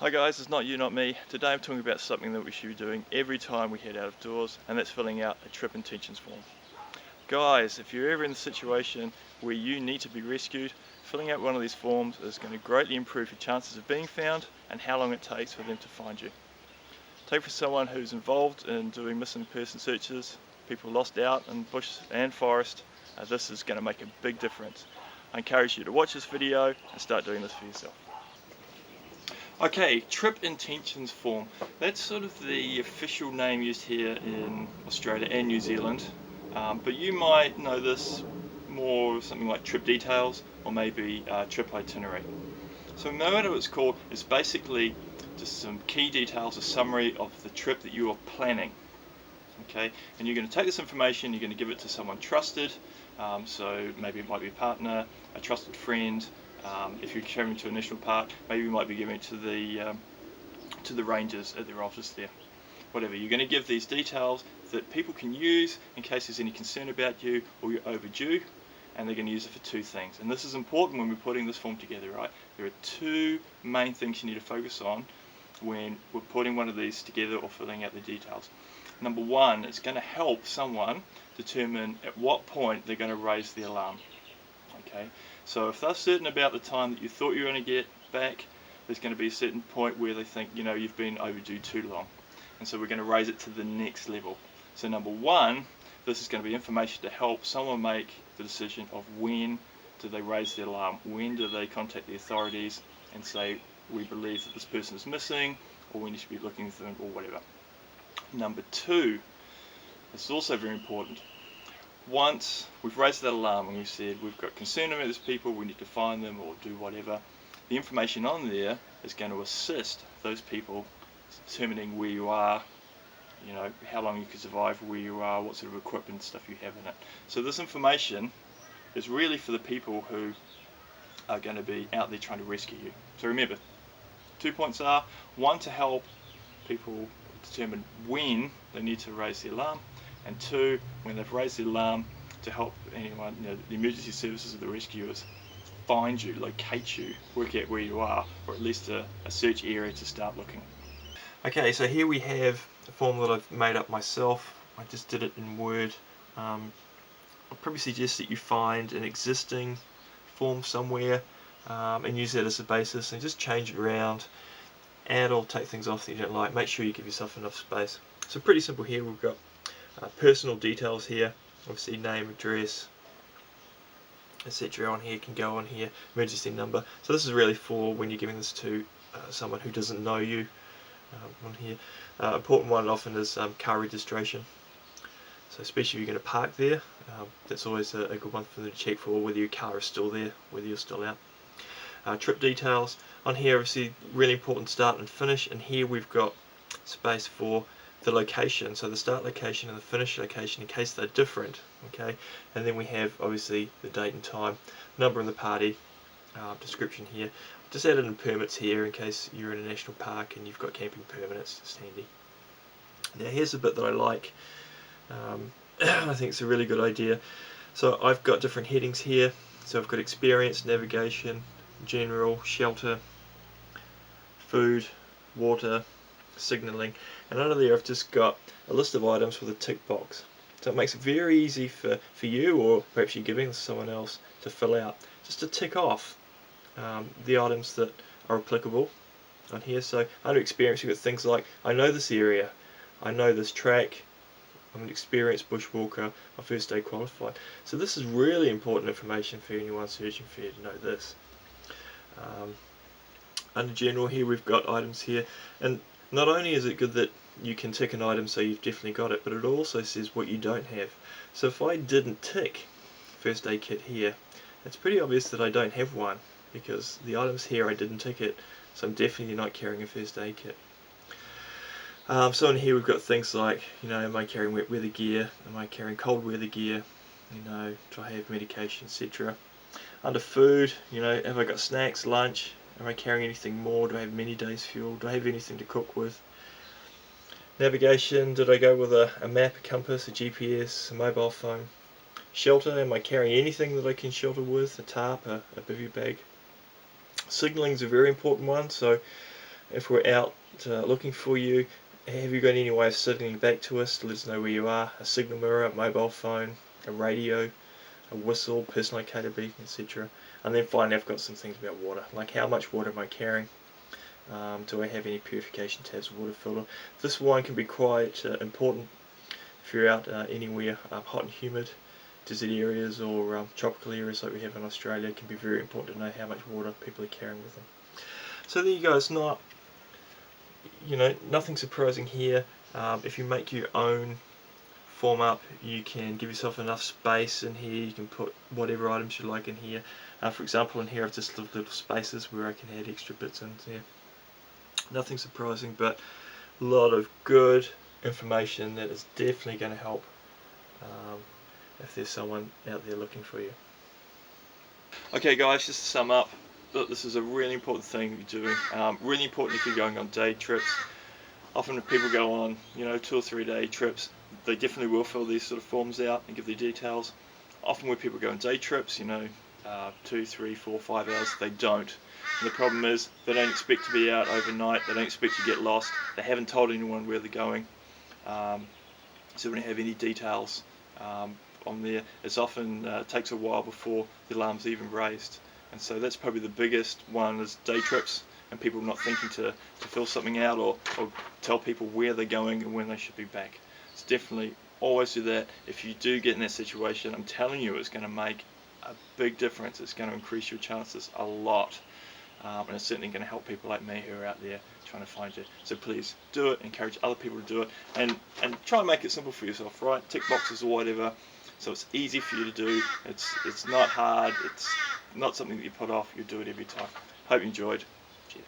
Hi guys, it's Not You Not Me. Today I'm talking about something that we should be doing every time we head out of doors, and that's filling out a trip intentions form. Guys, if you're ever in the situation where you need to be rescued, filling out one of these forms is going to greatly improve your chances of being found and how long it takes for them to find you. Take for someone who's involved in doing missing person searches, people lost out in bush and forest, this is going to make a big difference. I encourage you to watch this video and start doing this for yourself. Okay, trip intentions form. That's sort of the official name used here in Australia and New Zealand, but you might know this more something like trip details or maybe trip itinerary. So no matter what it's called, it's basically just some key details, a summary of the trip that you are planning. Okay, and you're going to take this information, you're going to give it to someone trusted, so maybe it might be a partner, a trusted friend. If you're traveling to a national park, maybe you might be giving it to the rangers at their office there. Whatever, you're going to give these details that people can use in case there's any concern about you or you're overdue, and they're going to use it for two things. And this is important when we're putting this form together, right? There are two main things you need to focus on when we're putting one of these together or filling out the details. Number one, it's going to help someone determine at what point they're going to raise the alarm. Okay, so if they're certain about the time that you thought you were going to get back, there's going to be a certain point where they think, you know, you've been overdue too long, and so we're going to raise it to the next level. So number one, this is going to be information to help someone make the decision of when do they raise the alarm, when do they contact the authorities and say we believe that this person is missing, or when you should be looking for them, or whatever. Number two, this is also very important. Once we've raised that alarm and we've said we've got concern about these people, we need to find them or do whatever, the information on there is going to assist those people determining where you are, you know, how long you can survive, where you are, what sort of equipment and stuff you have in it. So this information is really for the people who are going to be out there trying to rescue you. So remember, 2 points are, one, to help people determine when they need to raise the alarm, and two, when they've raised the alarm, to help anyone, you know, the emergency services or the rescuers find you, locate you, work out where you are, or at least a search area to start looking. Okay, so here we have a form that I've made up myself. I just did it in Word. I'll probably suggest that you find an existing form somewhere and use that as a basis and just change it around, add or take things off that you don't like. Make sure you give yourself enough space. So pretty simple here. We've got personal details here, obviously name, address, etc. on here, can go on here, emergency number. So this is really for when you're giving this to someone who doesn't know you. On here, important one often is car registration. So especially if you're going to park there, that's always a good one for them to check for whether your car is still there, whether you're still out. Trip details on here, obviously really important start and finish, and here we've got space for the location, so the start location and the finish location in case they're different. Okay, and then we have obviously the date and time, number of the party, description here. Just added in permits here in case you're in a national park and you've got camping permits. It's handy. Now here's a bit that I like. I think it's a really good idea. So I've got different headings here. So I've got experience, navigation, general, shelter, food, water, signalling, and under there I've just got a list of items with a tick box. So it makes it very easy for you, or perhaps you're giving this to someone else, to fill out, just to tick off the items that are applicable on here. So under experience you've got things like, I know this area, I know this track, I'm an experienced bushwalker, I'm first aid qualified. So this is really important information for anyone searching for you to know this. Under general here we've got items here, and not only is it good that you can tick an item so you've definitely got it, but it also says what you don't have. So if I didn't tick first aid kit here, it's pretty obvious that I don't have one, because the items here I didn't tick it, so I'm definitely not carrying a first aid kit. So in here we've got things like, you know, am I carrying wet weather gear, am I carrying cold weather gear, you know, do I have medication, etc. Under food, you know, have I got snacks, lunch, am I carrying anything more, do I have many days fuel, do I have anything to cook with. Navigation, did I go with a map, a compass, a GPS, a mobile phone. Shelter, am I carrying anything that I can shelter with, a tarp, a bivy bag. Signalling is a very important one, so If we're out looking for you, have you got any way of signaling back to us to let us know where you are? A signal mirror, a mobile phone, a radio, a whistle, personal locator beacon, etc. And then finally I've got some things about water, like how much water am I carrying? Do I have any purification tabs, water filter? This one can be quite important if you're out anywhere hot and humid, desert areas or tropical areas like we have in Australia. It can be very important to know how much water people are carrying with them. So there you go. It's not, nothing surprising here. If you make your own form up, you can give yourself enough space in here. You can put whatever items you like in here. For example, in here I've just left little spaces where I can add extra bits in there. Nothing surprising, but a lot of good information that is definitely going to help if there's someone out there looking for you. Okay guys, just to sum up, look, this is a really important thing you're doing. Really important if you're going on day trips. Often if people go on 2 or 3 day trips, they definitely will fill these sort of forms out and give their details. Often when people go on day trips, 2, 3, 4, 5 hours, they don't. And the problem is they don't expect to be out overnight, they don't expect to get lost, they haven't told anyone where they're going, so they don't have any details on there. It's often takes a while before the alarm's even raised, and so that's probably the biggest one, is day trips and people not thinking to fill something out or tell people where they're going and when they should be back. It's definitely always do that. If you do get in that situation, I'm telling you, it's going to make a big difference. It's going to increase your chances a lot, and it's certainly going to help people like me who are out there trying to find you. So please do it, encourage other people to do it, and try and make it simple for yourself, right? Tick boxes or whatever, so it's easy for you to do. It's not hard, it's not something that you put off, you do it every time. Hope you enjoyed. Cheers.